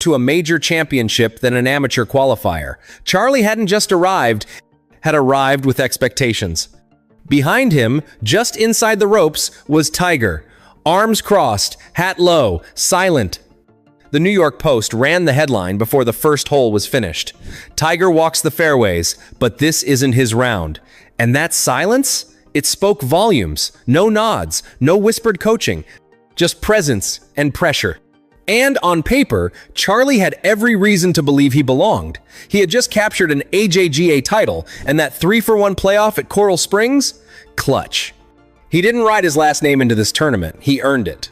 to a major championship than an amateur qualifier. Charlie hadn't just arrived, had arrived with expectations. Behind him, just inside the ropes, was Tiger. Arms crossed, hat low, silent. The New York Post ran the headline before the first hole was finished. Tiger walks the fairways, but this isn't his round. And that silence? It spoke volumes. No nods, no whispered coaching, just presence and pressure. And on paper, Charlie had every reason to believe he belonged. He had just captured an AJGA title, and that 3-for-1 playoff at Coral Springs? Clutch. He didn't write his last name into this tournament, he earned it.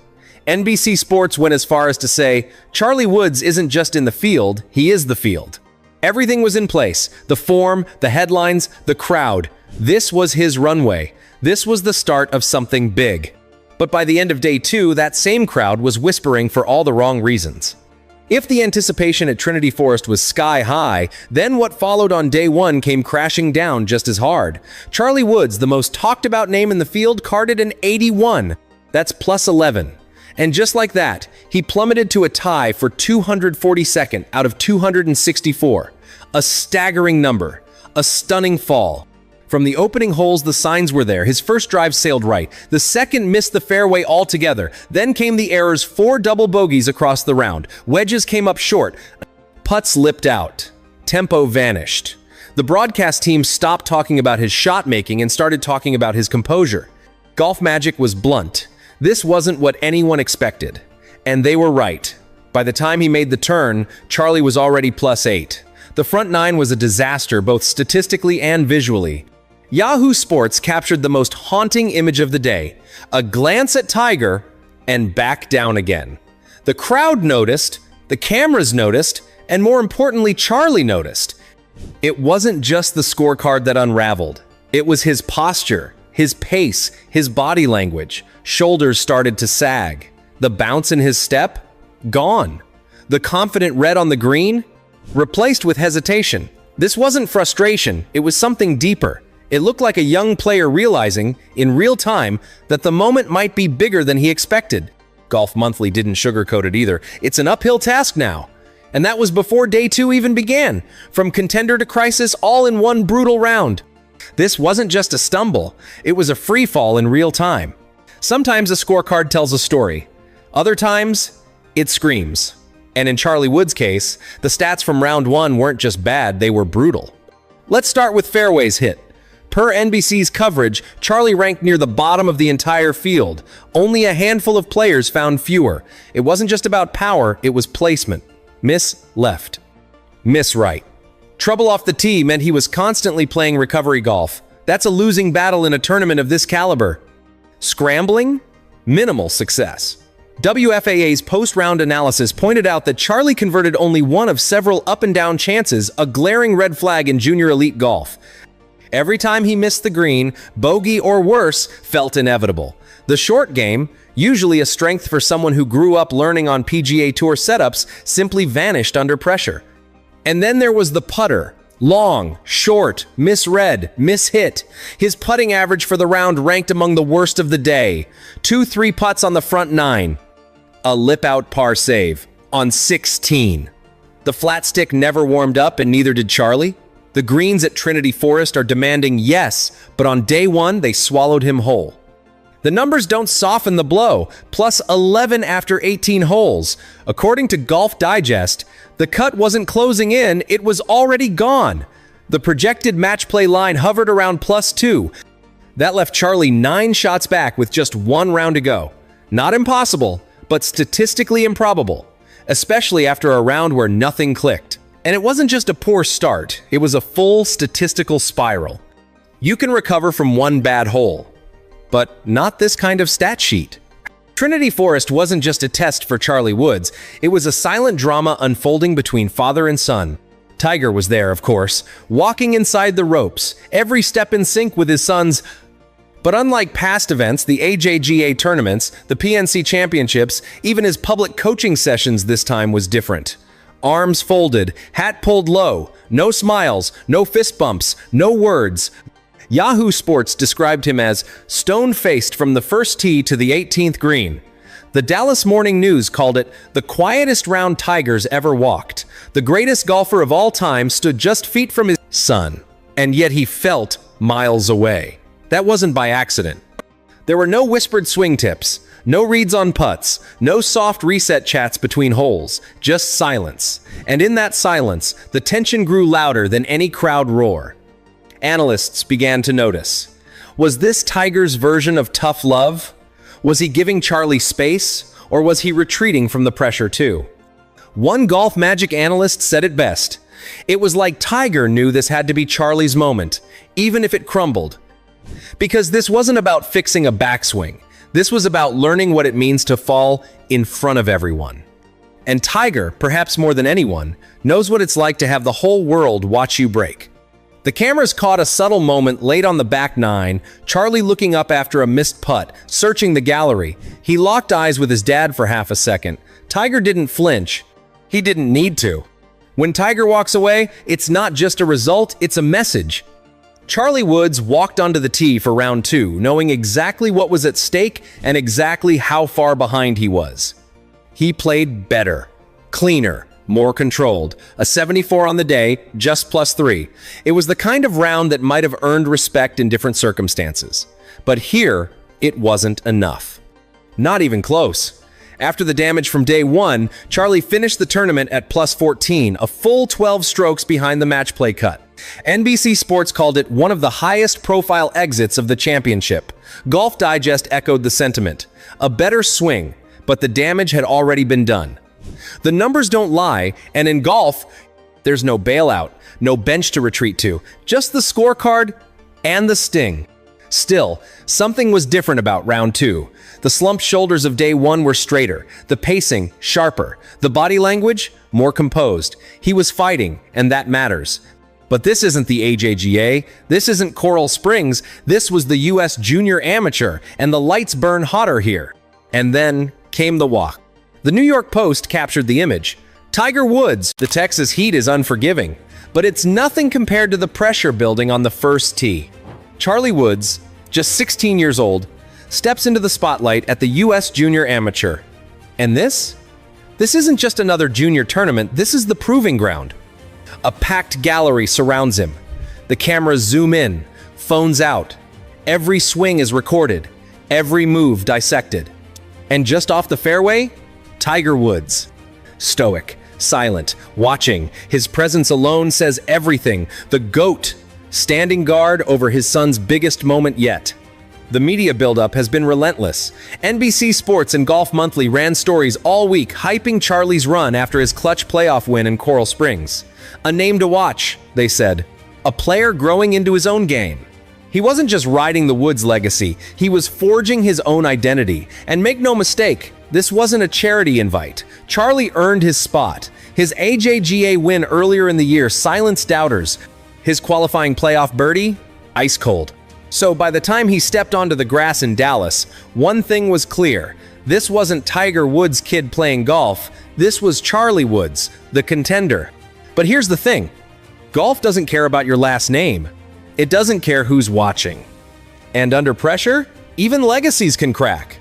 NBC Sports went as far as to say, Charlie Woods isn't just in the field, he is the field. Everything was in place, the form, the headlines, the crowd. This was his runway. This was the start of something big. But by the end of day 2, that same crowd was whispering for all the wrong reasons. If the anticipation at Trinity Forest was sky high, then what followed on day 1 came crashing down just as hard. Charlie Woods, the most talked about name in the field, carded an 81. That's plus 11. And just like that, he plummeted to a tie for 242nd out of 264. A staggering number. A stunning fall. From the opening holes, the signs were there. His first drive sailed right. The second missed the fairway altogether. Then came the errors, 4 double bogeys across the round. Wedges came up short. Putts lipped out. Tempo vanished. The broadcast team stopped talking about his shot making and started talking about his composure. Golf magic was blunt. This wasn't what anyone expected. And they were right. By the time he made the turn, Charlie was already plus 8. The front 9 was a disaster, both statistically and visually. Yahoo Sports captured the most haunting image of the day. A glance at Tiger, and back down again. The crowd noticed, the cameras noticed, and more importantly, Charlie noticed. It wasn't just the scorecard that unraveled. It was his posture, his pace, his body language. Shoulders started to sag. The bounce in his step? Gone. The confident red on the green? Replaced with hesitation. This wasn't frustration, it was something deeper. It looked like a young player realizing, in real time, that the moment might be bigger than he expected. Golf Monthly didn't sugarcoat it either. It's an uphill task now. And that was before day 2 even began. From contender to crisis, all in one brutal round. This wasn't just a stumble. It was a free fall in real time. Sometimes a scorecard tells a story. Other times, it screams. And in Charlie Woods' case, the stats from round 1 weren't just bad, they were brutal. Let's start with fairways hit. Per NBC's coverage, Charlie ranked near the bottom of the entire field. Only a handful of players found fewer. It wasn't just about power, it was placement. Miss left. Miss right. Trouble off the tee meant he was constantly playing recovery golf. That's a losing battle in a tournament of this caliber. Scrambling? Minimal success. WFAA's post-round analysis pointed out that Charlie converted only one of several up-and-down chances, a glaring red flag in junior elite golf. Every time he missed the green, bogey or worse felt inevitable. The short game, usually a strength for someone who grew up learning on PGA Tour setups, simply vanished under pressure. And then there was the putter. Long, short, misread, mishit. His putting average for the round ranked among the worst of the day. 2 3-putts on the front 9. A lip-out par save on 16. The flat stick never warmed up, and neither did Charlie. The greens at Trinity Forest are demanding yes, but on day 1, they swallowed him whole. The numbers don't soften the blow, plus 11 after 18 holes. According to Golf Digest, the cut wasn't closing in, it was already gone. The projected match play line hovered around plus 2. That left Charlie 9 shots back with just 1 round to go. Not impossible, but statistically improbable, especially after a round where nothing clicked. And it wasn't just a poor start, it was a full statistical spiral. You can recover from one bad hole, but not this kind of stat sheet. Trinity Forest wasn't just a test for Charlie Woods, it was a silent drama unfolding between father and son. Tiger was there, of course, walking inside the ropes, every step in sync with his son's. But unlike past events, the AJGA tournaments, the PNC championships, even his public coaching sessions this time was different. Arms folded, hat pulled low, no smiles, no fist bumps, no words. Yahoo Sports described him as stone-faced from the first tee to the 18th green. The Dallas Morning News called it the quietest round Tiger's ever walked. The greatest golfer of all time stood just feet from his son, and yet he felt miles away. That wasn't by accident. There were no whispered swing tips, no reads on putts, no soft reset chats between holes, just silence. And in that silence, the tension grew louder than any crowd roar. Analysts began to notice. Was this Tiger's version of tough love? Was he giving Charlie space, or was he retreating from the pressure too? One Golf Magic analyst said it best. It was like Tiger knew this had to be Charlie's moment, even if it crumbled. Because this wasn't about fixing a backswing. This was about learning what it means to fall in front of everyone. And Tiger, perhaps more than anyone, knows what it's like to have the whole world watch you break. The cameras caught a subtle moment late on the back nine, Charlie looking up after a missed putt, searching the gallery. He locked eyes with his dad for half a second. Tiger didn't flinch. He didn't need to. When Tiger walks away, it's not just a result, it's a message. Charlie Woods walked onto the tee for round 2, knowing exactly what was at stake and exactly how far behind he was. He played better, cleaner, more controlled. A 74 on the day, just +3. It was the kind of round that might have earned respect in different circumstances. But here, it wasn't enough. Not even close. After the damage from day 1, Charlie finished the tournament at +14, a full 12 strokes behind the match play cut. NBC Sports called it one of the highest profile exits of the championship. Golf Digest echoed the sentiment. A better swing, but the damage had already been done. The numbers don't lie, and in golf, there's no bailout, no bench to retreat to, just the scorecard and the sting. Still, something was different about round 2. The slumped shoulders of day 1 were straighter, the pacing sharper, the body language more composed. He was fighting, and that matters. But this isn't the AJGA, this isn't Coral Springs, this was the US Junior Amateur, and the lights burn hotter here. And then came the walk. The New York Post captured the image. Tiger Woods, the Texas heat is unforgiving, but it's nothing compared to the pressure building on the first tee. Charlie Woods, just 16 years old, steps into the spotlight at the US Junior Amateur. And this isn't just another junior tournament, this is the proving ground. A packed gallery surrounds him. The cameras zoom in, phones out. Every swing is recorded, every move dissected. And just off the fairway, Tiger Woods. Stoic, silent, watching. His presence alone says everything. The GOAT, standing guard over his son's biggest moment yet. The media buildup has been relentless. NBC Sports and Golf Monthly ran stories all week hyping Charlie's run after his clutch playoff win in Coral Springs. A name to watch, they said. A player growing into his own game. He wasn't just riding the Woods legacy, he was forging his own identity. And make no mistake, this wasn't a charity invite. Charlie earned his spot. His AJGA win earlier in the year silenced doubters. His qualifying playoff birdie? Ice cold. So by the time he stepped onto the grass in Dallas, one thing was clear. This wasn't Tiger Woods' kid playing golf. This was Charlie Woods, the contender. But here's the thing. Golf doesn't care about your last name. It doesn't care who's watching. And under pressure, even legacies can crack.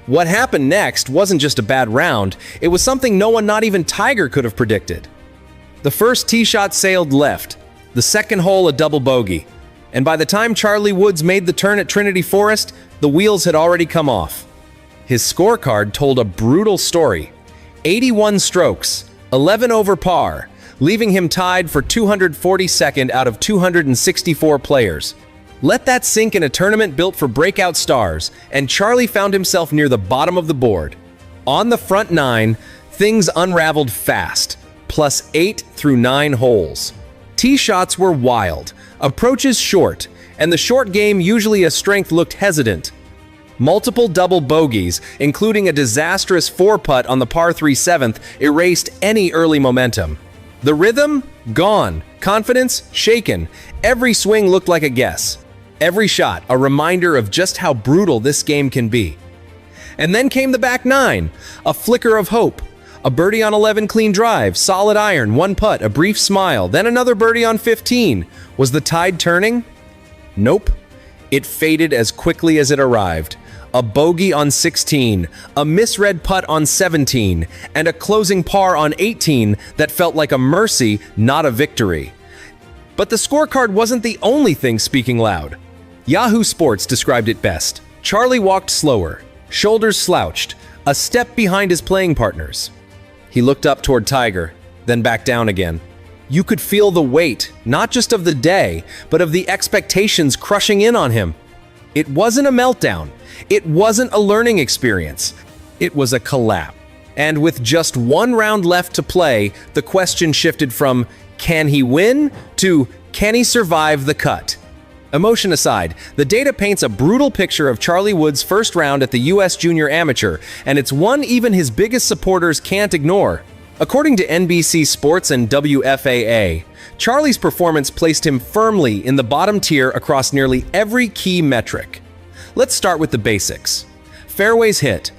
What happened next wasn't just a bad round, it was something no one, not even Tiger, could have predicted. The first tee shot sailed left, the second hole a double bogey, and by the time Charlie Woods made the turn at Trinity Forest, the wheels had already come off. His scorecard told a brutal story. 81 strokes, 11 over par, leaving him tied for 242nd out of 264 players. Let that sink in a tournament built for breakout stars, and Charlie found himself near the bottom of the board. On the front 9, things unraveled fast, +8 through 9 holes. Tee shots were wild, approaches short, and the short game, usually a strength, looked hesitant. Multiple double bogeys, including a disastrous 4-putt on the par 3 7th, erased any early momentum. The rhythm? Gone. Confidence? Shaken. Every swing looked like a guess. Every shot, a reminder of just how brutal this game can be. And then came the back 9, a flicker of hope. A birdie on 11 clean drive, solid iron, 1 putt, a brief smile, then another birdie on 15. Was the tide turning? Nope. It faded as quickly as it arrived. a bogey on 16, a misread putt on 17, and a closing par on 18 that felt like a mercy, not a victory. But the scorecard wasn't the only thing speaking loud. Yahoo Sports described it best. Charlie walked slower, shoulders slouched, a step behind his playing partners. He looked up toward Tiger, then back down again. You could feel the weight, not just of the day, but of the expectations crushing in on him. It wasn't a meltdown. It wasn't a learning experience. It was a collapse. And with just one round left to play, the question shifted from, can he win, to, can he survive the cut? Emotion aside, the data paints a brutal picture of Charlie Woods' first round at the U.S. Junior Amateur, and it's one even his biggest supporters can't ignore. According to NBC Sports and WFAA, Charlie's performance placed him firmly in the bottom tier across nearly every key metric. Let's start with the basics. Fairways hit.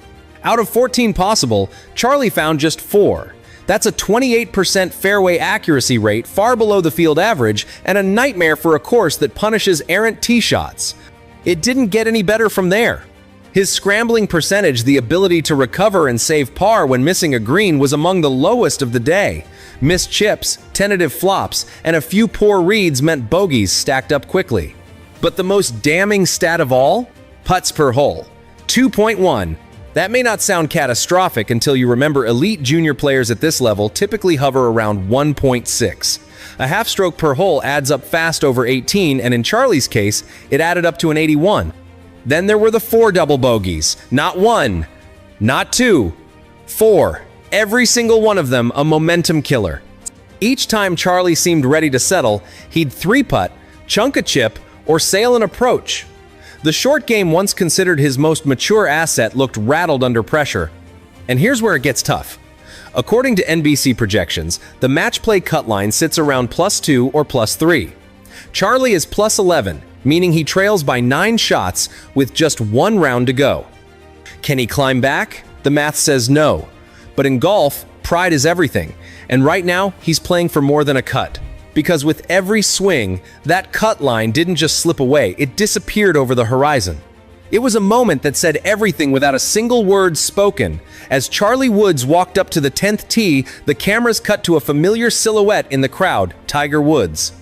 Out of 14 possible, Charlie found just 4. That's a 28% fairway accuracy rate, far below the field average, and a nightmare for a course that punishes errant tee shots. It didn't get any better from there. His scrambling percentage, the ability to recover and save par when missing a green, was among the lowest of the day. Missed chips, tentative flops, and a few poor reads meant bogeys stacked up quickly. But the most damning stat of all? Putts per hole. 2.1. That may not sound catastrophic until you remember elite junior players at this level typically hover around 1.6. A half stroke per hole adds up fast over 18, and in Charlie's case, it added up to an 81. Then there were the 4 double bogeys. Not 1, not 2, 4. Every single one of them a momentum killer. Each time Charlie seemed ready to settle, he'd 3-putt, chunk a chip, or sail an approach. The short game, once considered his most mature asset, looked rattled under pressure. And here's where it gets tough. According to NBC projections, the match play cut line sits around +2 or +3. Charlie is +11, meaning he trails by 9 shots with just 1 round to go. Can he climb back? The math says no. But in golf, pride is everything, and right now he's playing for more than a cut. Because with every swing, that cut line didn't just slip away, it disappeared over the horizon. It was a moment that said everything without a single word spoken. As Charlie Woods walked up to the 10th tee, the cameras cut to a familiar silhouette in the crowd, Tiger Woods.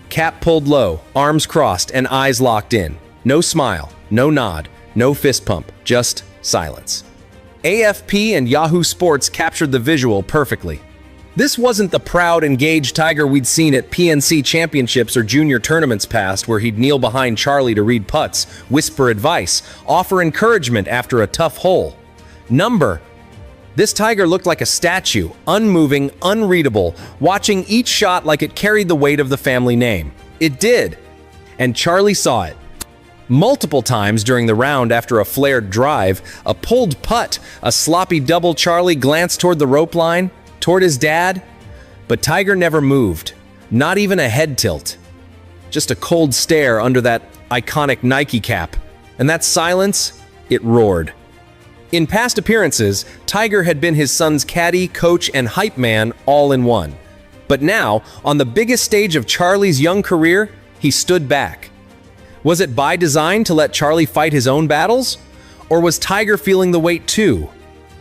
Cap pulled low, arms crossed, and eyes locked in. No smile, no nod, no fist pump, just silence. AFP and Yahoo Sports captured the visual perfectly. This wasn't the proud, engaged Tiger we'd seen at PNC championships or junior tournaments past, where he'd kneel behind Charlie to read putts, whisper advice, offer encouragement after a tough hole. This Tiger looked like a statue, unmoving, unreadable, watching each shot like it carried the weight of the family name. It did. And Charlie saw it. Multiple times during the round after a flared drive, a pulled putt, a sloppy double, Charlie glanced toward the rope line, toward his dad, but Tiger never moved, not even a head tilt. Just a cold stare under that iconic Nike cap, and that silence, it roared. In past appearances, Tiger had been his son's caddy, coach, and hype man all in one. But now, on the biggest stage of Charlie's young career, he stood back. Was it by design to let Charlie fight his own battles? Or was Tiger feeling the weight too?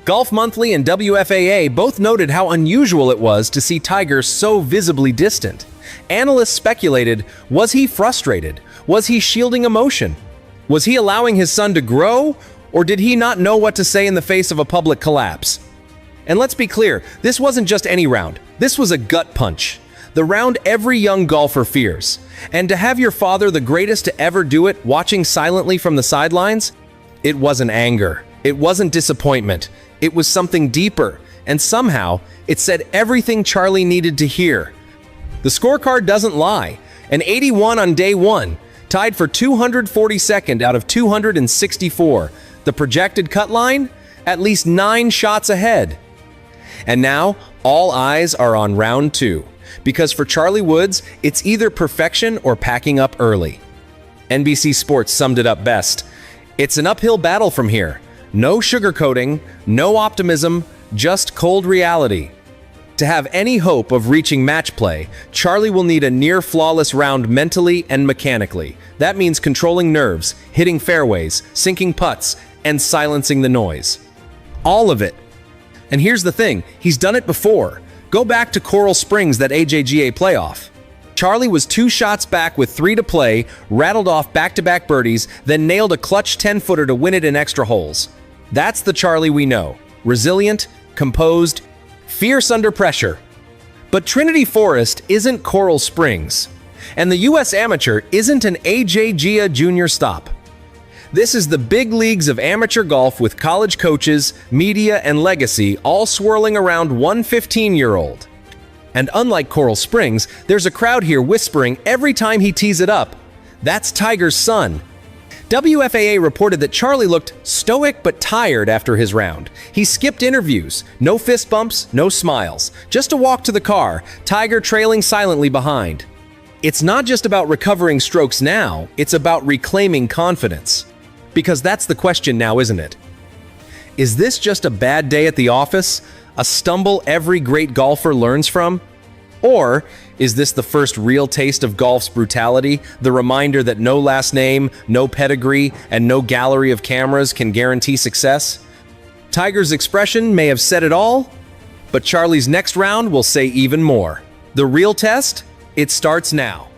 Golf Monthly and WFAA both noted how unusual it was to see Tiger so visibly distant. Analysts speculated, was he frustrated? Was he shielding emotion? Was he allowing his son to grow? Or did he not know what to say in the face of a public collapse? And let's be clear, this wasn't just any round. This was a gut punch. The round every young golfer fears. And to have your father, the greatest to ever do it, watching silently from the sidelines, it wasn't anger. It wasn't disappointment. It was something deeper, and somehow, it said everything Charlie needed to hear. The scorecard doesn't lie. An 81 on day 1, tied for 242nd out of 264. The projected cut line? At least 9 shots ahead. And now, all eyes are on round 2. Because for Charlie Woods, it's either perfection or packing up early. NBC Sports summed it up best. It's an uphill battle from here. No sugarcoating, no optimism, just cold reality. To have any hope of reaching match play, Charlie will need a near-flawless round mentally and mechanically. That means controlling nerves, hitting fairways, sinking putts, and silencing the noise. All of it. And here's the thing, he's done it before. Go back to Coral Springs, that AJGA playoff. Charlie was 2 shots back with 3 to play, rattled off back-to-back birdies, then nailed a clutch 10-footer to win it in extra holes. That's the Charlie we know. Resilient, composed, fierce under pressure. But Trinity Forest isn't Coral Springs, and the U.S. Amateur isn't an AJGA junior stop. This is the big leagues of amateur golf with college coaches, media, and legacy all swirling around one 15-year-old. And unlike Coral Springs, there's a crowd here whispering every time he tees it up. That's Tiger's son. WFAA reported that Charlie looked stoic but tired after his round. He skipped interviews, no fist bumps, no smiles, just a walk to the car, Tiger trailing silently behind. It's not just about recovering strokes now, it's about reclaiming confidence. Because that's the question now, isn't it? Is this just a bad day at the office? A stumble every great golfer learns from? Or is this the first real taste of golf's brutality, the reminder that no last name, no pedigree, and no gallery of cameras can guarantee success? Tiger's expression may have said it all, but Charlie's next round will say even more. The real test? It starts now.